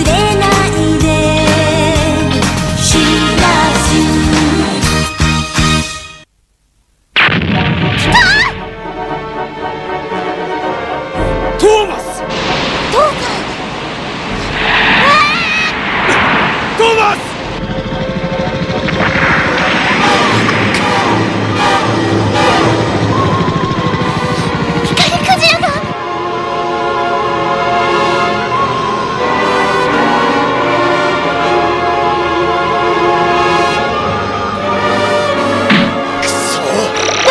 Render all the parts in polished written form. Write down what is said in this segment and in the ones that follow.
忘れないでしらす。トーマス！トーマス！光クジラが！くそ！ど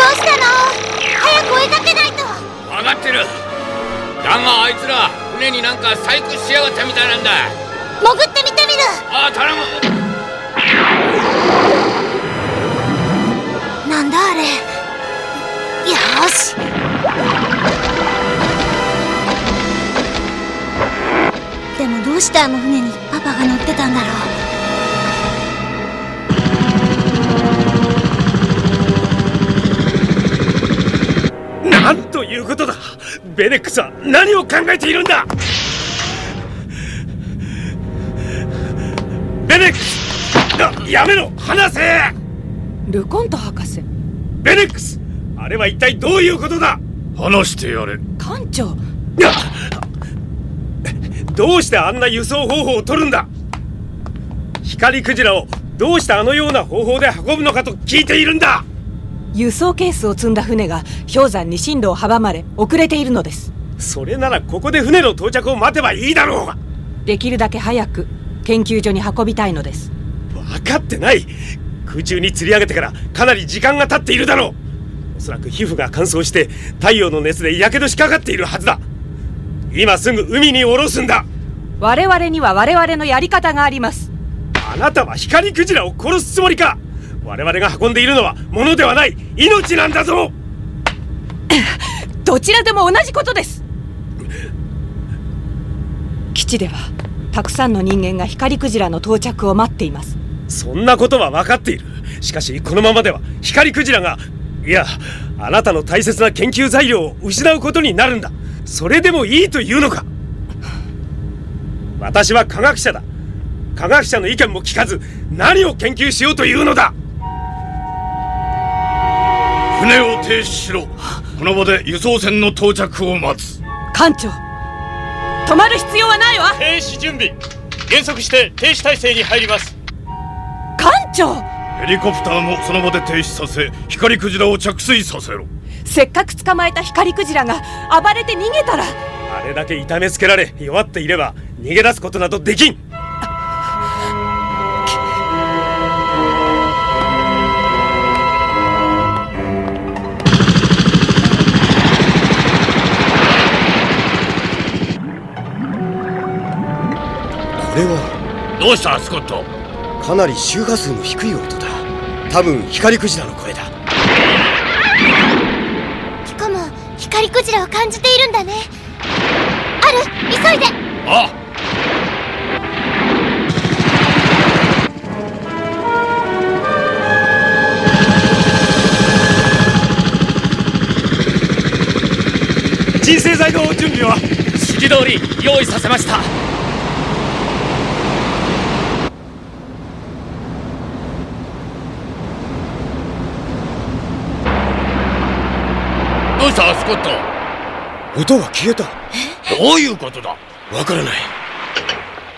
うしたの？早く追いかけないと。分かってる。だがあいつら船になんか細工しやがったみたいなんだ。潜ってみてみる。ああ、頼む。なんだあれ。よーし。でもどうしてあの船にパパが乗ってたんだろう。なんということだ。ベネックスは何を考えているんだ。ベネックス！やめろ！離せ！ルコント博士。ベネックス！あれは一体どういうことだ。話してやれ。艦長。どうしてあんな輸送方法を取るんだ。光クジラをどうしてあのような方法で運ぶのかと聞いているんだ。輸送ケースを積んだ船が氷山に進路を阻まれ遅れているのです。それならここで船の到着を待てばいいだろうが。できるだけ早く研究所に運びたいのです。分かってない。空中に吊り上げてからかなり時間が経っているだろう。おそらく皮膚が乾燥して太陽の熱でやけどしかかっているはずだ。今すぐ海に下ろすんだ。我々には我々のやり方があります。あなたは光クジラを殺すつもりか。我々が運んでいるのは物ではない命なんだぞ。どちらでも同じことです。基地ではたくさんの人間が光クジラの到着を待っています。そんなことは分かっている。しかしこのままでは光クジラが、いや、あなたの大切な研究材料を失うことになるんだ。それでもいいというのか。私は科学者だ。科学者の意見も聞かず何を研究しようというのだ。船を停止しろ。この場で輸送船の到着を待つ。艦長、止まる必要はないわ。停止準備。減速して停止態勢に入ります。艦長！ヘリコプターもその場で停止させ、光クジラを着水させろ。せっかく捕まえた光クジラが暴れて逃げたら。あれだけ痛めつけられ弱っていれば逃げ出すことなどできん。これはどうしたスコット。かなり周波数の低い音だ。多分光クジラの声だ。ピコも光クジラを感じているんだね。ある、急いで。ああ。鎮静剤の準備は？指示通り用意させました。どうしたスコット。音が消えた。どういうことだ。わからない。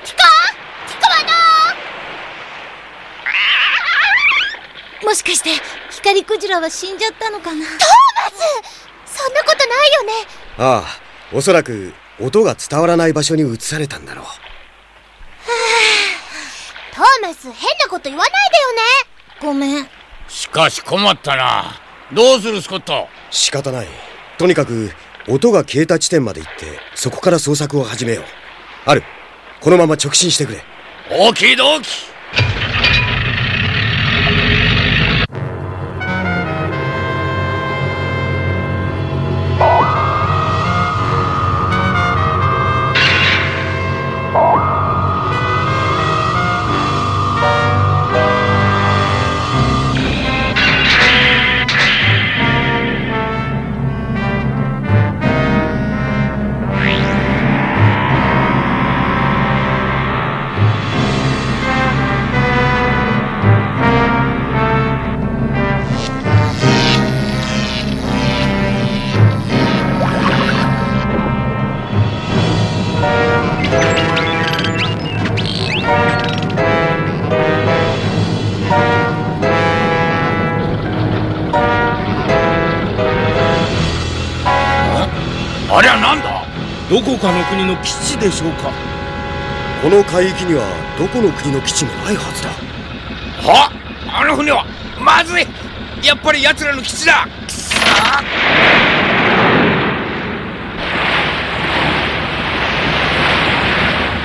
ピコはどう？もしかして光クジラは死んじゃったのかな。トーマス、そんなことないよね。ああ、おそらく音が伝わらない場所に移されたんだろう。トーマス、変なこと言わないでよね。ごめん。しかし困ったな。どうするスコット。仕方ない。とにかく音が消えた地点まで行ってそこから捜索を始めよう。ある、このまま直進してくれ。オーキードーキ。たの国の基地でしょうか。この海域にはどこの国の基地もないはずだ。はあの船はまずい。やっぱり奴らの基地だ。くそー。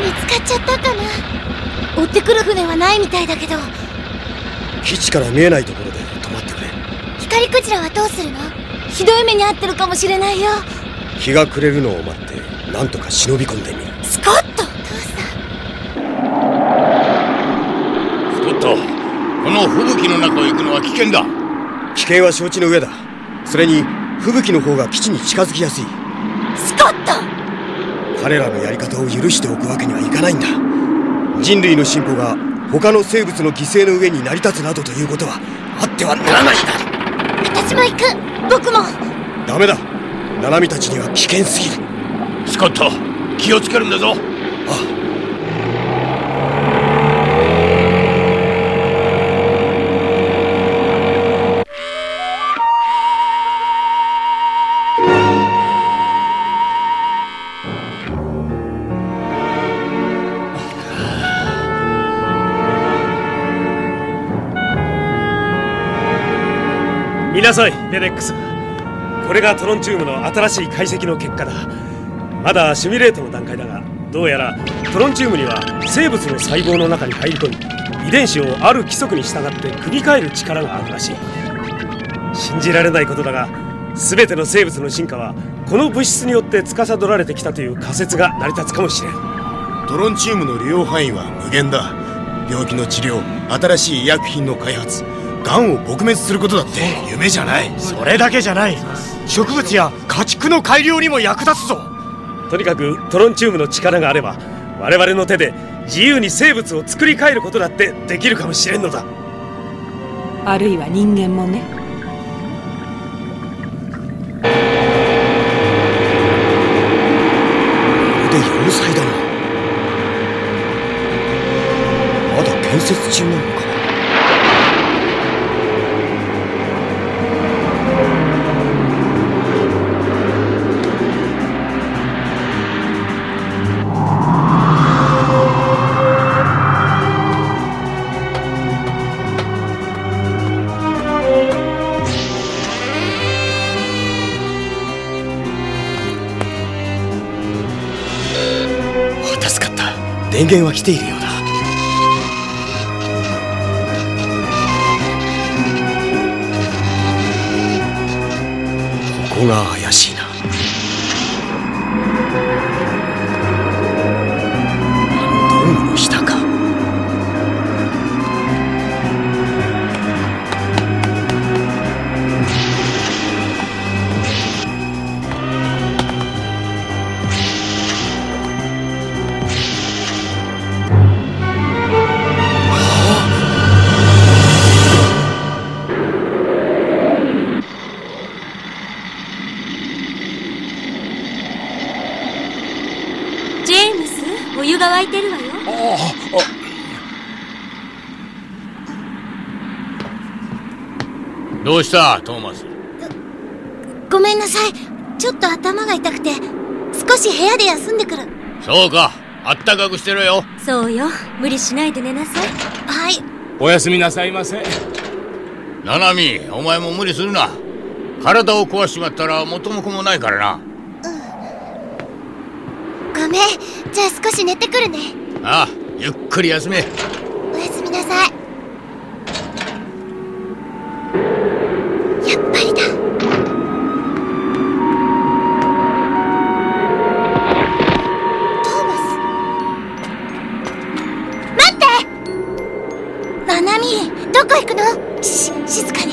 見つかっちゃったかな。追ってくる船はないみたいだけど。基地から見えないところで止まってくれ。光クジラはどうするの？ひどい目に遭ってるかもしれないよ。日が暮れるのを待ってなんとか忍び込んでみる。スコット！スコット、この吹雪の中を行くのは危険だ。危険は承知の上だ。それに吹雪の方が基地に近づきやすい。スコット！彼らのやり方を許しておくわけにはいかないんだ。人類の進歩が他の生物の犠牲の上に成り立つなどということはあってはならないんだ。私も行く。僕も。ダメだ。ナナミたちには危険すぎる。スコット、気をつけるんだぞ。ああ。見なさい、ベネックス。これがトロンチウムの新しい解析の結果だ。まだシミュレートの段階だが、どうやらトロンチウムには生物の細胞の中に入り込み、遺伝子をある規則に従って組み替える力があるらしい。信じられないことだが、全ての生物の進化はこの物質によって司られてきたという仮説が成り立つかもしれん。トロンチウムの利用範囲は無限だ。病気の治療、新しい医薬品の開発、がんを撲滅することだって夢じゃない。それだけじゃない。植物や家畜の改良にも役立つぞ。とにかくトロンチウムの力があれば、我々の手で自由に生物を作り変えることだってできるかもしれんのだ。あるいは人間もね。で要塞だな。まだ建設中なのか。電源は来ているようだ。ここが怪しいな。あのドームの下か。お湯が沸いてるわよ。どうしたトーマス？ごめんなさい。ちょっと頭が痛くて少し部屋で休んでくる。そうか、あったかくしてろよ。そうよ、無理しないで寝なさい。はい。おやすみなさいませ。ナナミ、お前も無理するな。体を壊しちまったら元も子もないからな。ごめん、じゃあ少し寝てくるね。ああ、ゆっくり休め。おやすみなさい。やっぱりだ。トーマス、待って。ナナミ、どこ行くの？静かに。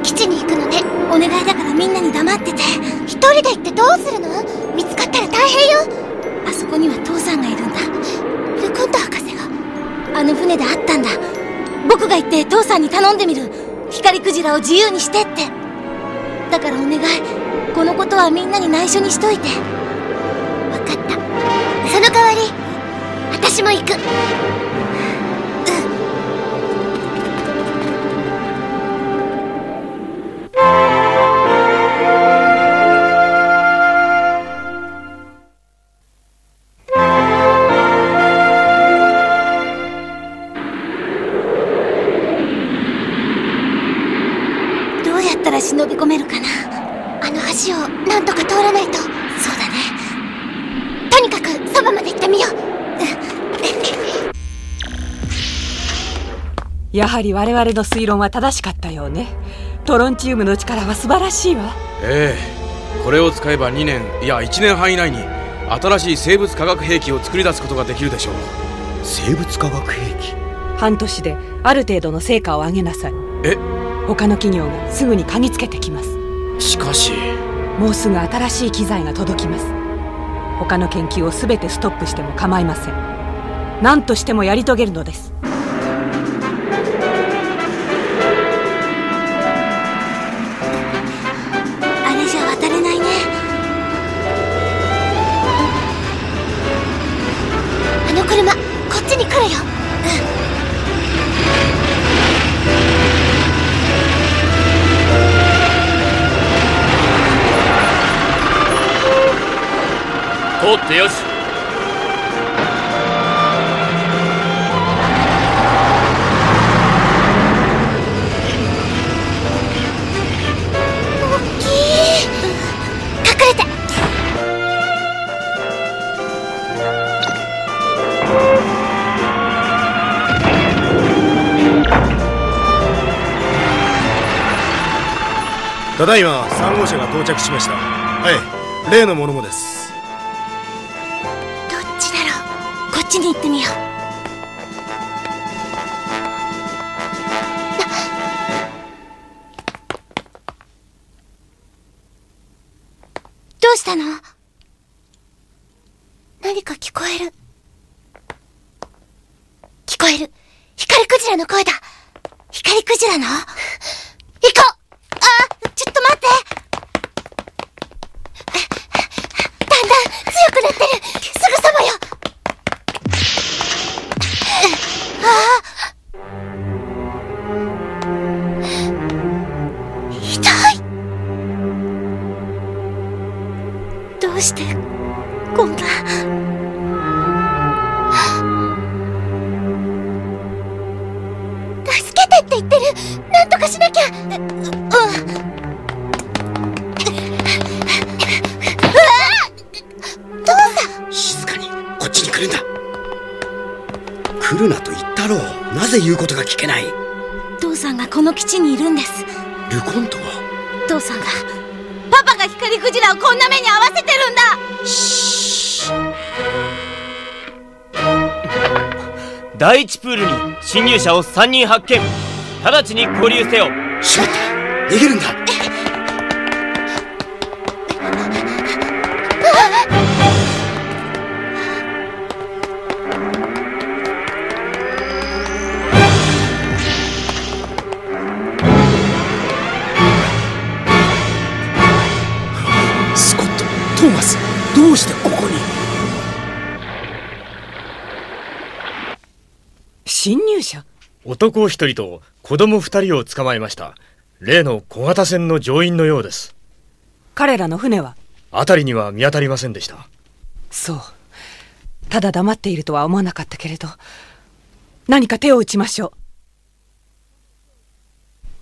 基地に行くのね。お願いだからみんなに黙ってて。一人で行ってどうするの？見つかったら大変よ。あそこには父さんがいるんだ。ルコント博士があの船で会ったんだ。僕が行って父さんに頼んでみる。光クジラを自由にしてって。だからお願い、このことはみんなに内緒にしといて。分かった。その代わり私も行く。にかくそばまで行ってみよう。やはり我々の推論は正しかったようね。トロンチウムの力は素晴らしいわ。これを使えば2年いや1年半以内に新しい生物化学兵器を作り出すことができるでしょう。生物化学兵器？半年である程度の成果を上げなさい。他の企業がすぐに嗅ぎつけてきます。しかしもうすぐ新しい機材が届きます。他の研究を全てストップしても構いません。何としてもやり遂げるのです。あれじゃ渡れないね。あの車こっちに来るよ。通ってよし。大きい。隠れて。ただいま3号車が到着しました。はい、例のものもです。どっちだろう。こっちに行ってみよう。どうしたの？何か聞こえる。聞こえる。光クジラの声だ。光クジラの？行こう。ちょっと待って。だんだん強くなってる。すぐそばよ。痛い。どうしてこんな。助けてって言ってる。なんとかしなきゃ。静かに。こっちに来るんだ。来るなと言ったろう。なぜ言うことが聞けない？父さんがこの基地にいるんです。ルコントは？父さんがパパが光クジラをこんな目に遭わせてるんだ。シー。第一プールに侵入者を3人発見。直ちに合流せよ。しまった。逃げるんだ。スコット、トーマス、どうしてここに？侵入者？男1人と子供2人を捕まえました。例の小型船の乗員のようです。彼らの船は？辺りには見当たりませんでした。そう。ただ黙っているとは思わなかったけれど、何か手を打ちましょ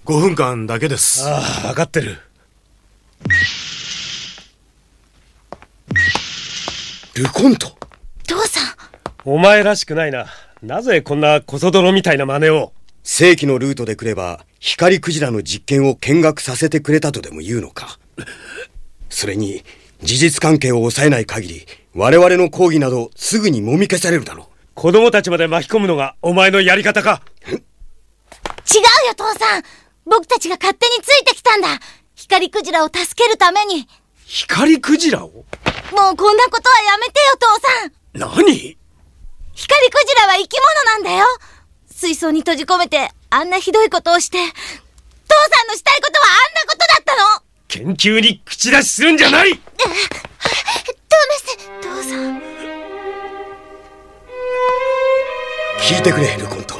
5分間だけです。ああ、分かってる。ルコント。父さん。お前らしくないな。なぜこんなコソ泥みたいな真似を。正規のルートで来れば光クジラの実験を見学させてくれたとでも言うのか。それに事実関係を抑えない限り我々の抗議などすぐにもみ消されるだろう。子供たちまで巻き込むのがお前のやり方か。違うよ父さん。僕たちが勝手についてきたんだ。光クジラを助けるために。光クジラを？もうこんなことはやめてよ父さん。何？光クジラは生き物なんだよ。水槽に閉じ込めてあんなひどいことをして、父さんのしたいことはあんなことだったの。研究に口出しするんじゃない。父さん。聞いてくれルコント。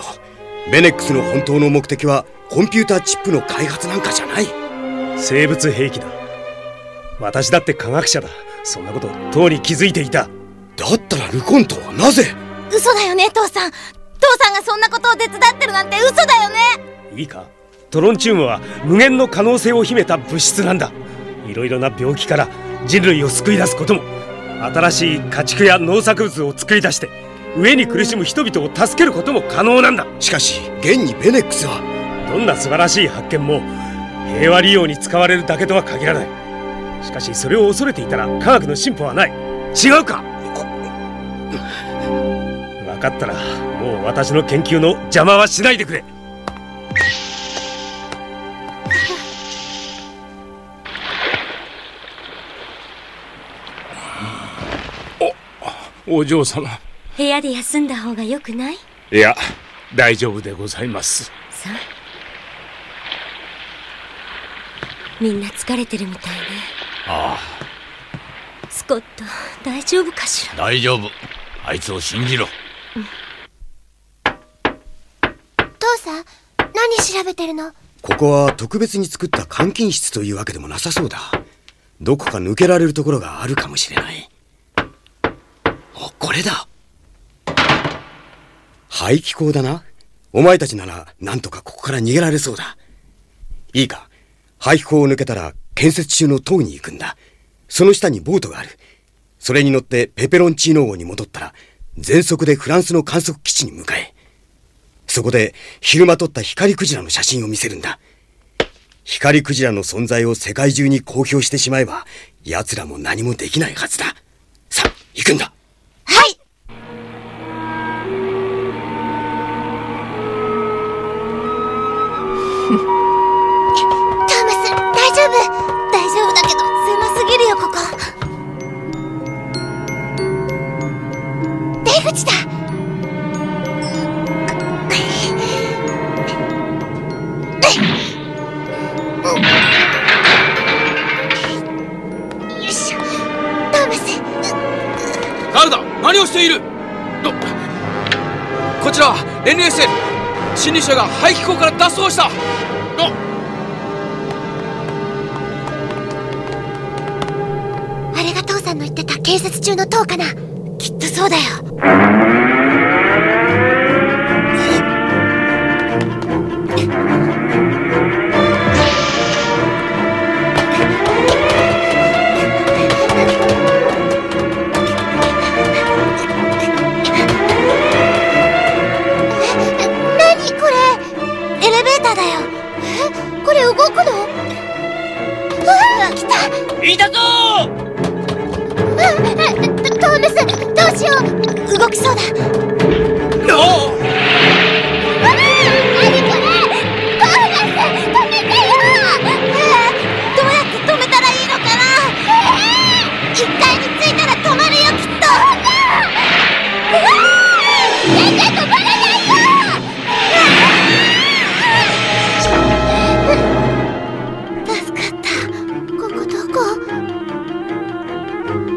ベネックスの本当の目的はコンピューターチップの開発なんかじゃない。生物兵器だ。私だって科学者だ。そんなこととうに気づいていた。だったらルコントはなぜ？嘘だよね父さん。父さんがそんなことを手伝ってるなんて嘘だよね。いいか、トロンチウムは無限の可能性を秘めた物質なんだ。いろいろな病気から人類を救い出すことも、新しい家畜や農作物を作り出して飢えに苦しむ人々を助けることも可能なんだ。しかし現にベネックスはどんな素晴らしい発見も平和利用に使われるだけとは限らない。しかしそれを恐れていたら科学の進歩はない。違うか？分かったらもう私の研究の邪魔はしないでくれ。お嬢様。部屋で休んだ方がよくない？いや、大丈夫でございます。さあ、みんな疲れてるみたいね。ああ。スコット、大丈夫かしら？大丈夫。あいつを信じろ。父さん、何調べてるの？ここは特別に作った監禁室というわけでもなさそうだ。どこか抜けられるところがあるかもしれない。お、これだ。排気口だな。お前たちならなんとかここから逃げられそうだ。いいか、排気口を抜けたら建設中の塔に行くんだ。その下にボートがある。それに乗ってペペロンチーノ号に戻ったら全速でフランスの観測基地に向かえ。そこで昼間撮った光クジラの写真を見せるんだ。光クジラの存在を世界中に公表してしまえば奴らも何もできないはずだ。さあ、行くんだ。はい。トーマス、大丈夫だけど狭すぎるよここ。出口だ。よいしょ。トーマス。誰だ？何をしている？こちら NSL 侵入者が排気口から脱走した。あれが父さんの言ってた建設中の塔かな。きっとそうだよ。何これ？エレベーターだよ。これ動くの？来た！いたぞトーマス、どうしよう。動きそうだ。何これ？トーマス、止めてよ。どうやって止めたらいいのかな。1階に着いたら止まるよきっと。全然止まらないよ。助かった。ここどこ？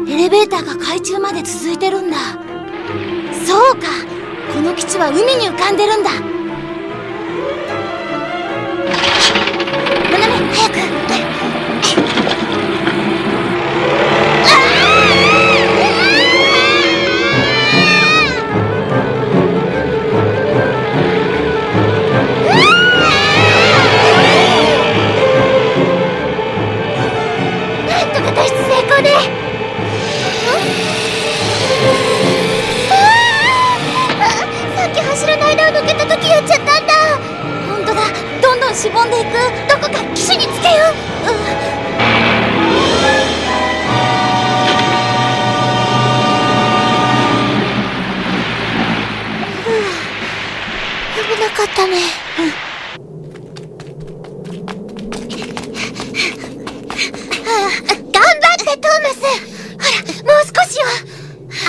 エレベーターが海中まで続いてるんだ。そうか、この基地は海に浮かんでるんだ。ナナミ、早く。なんとか脱出成功ね。さっき柱の間を抜けた時やっちゃったんだ。本当だ、どんどんしぼんでいく。どこか岸につけよう。危なかったね。頑張ってトーマス。ほら、もう少しよ。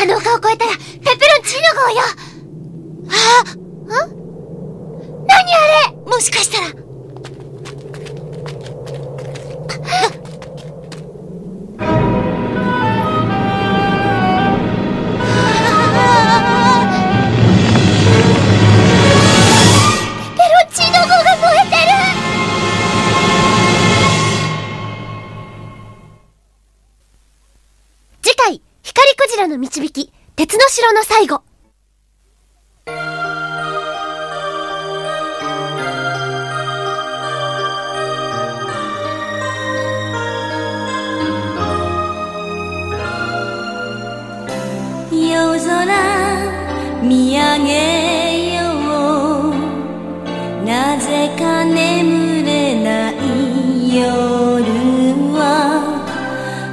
あの丘を越えたらペペロンチーノ号よ。何あれ？もしかしたら。ペペロンチーノ号が燃えてる。次回、光クジラの導き、鉄の城の最後。空見上げよう。なぜか眠れない夜は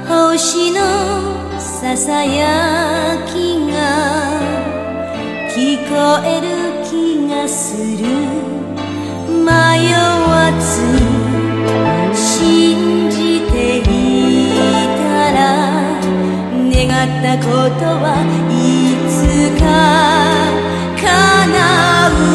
星のささやきが聞こえる気がする。迷わず信じていたら願ったことはいつか叶う。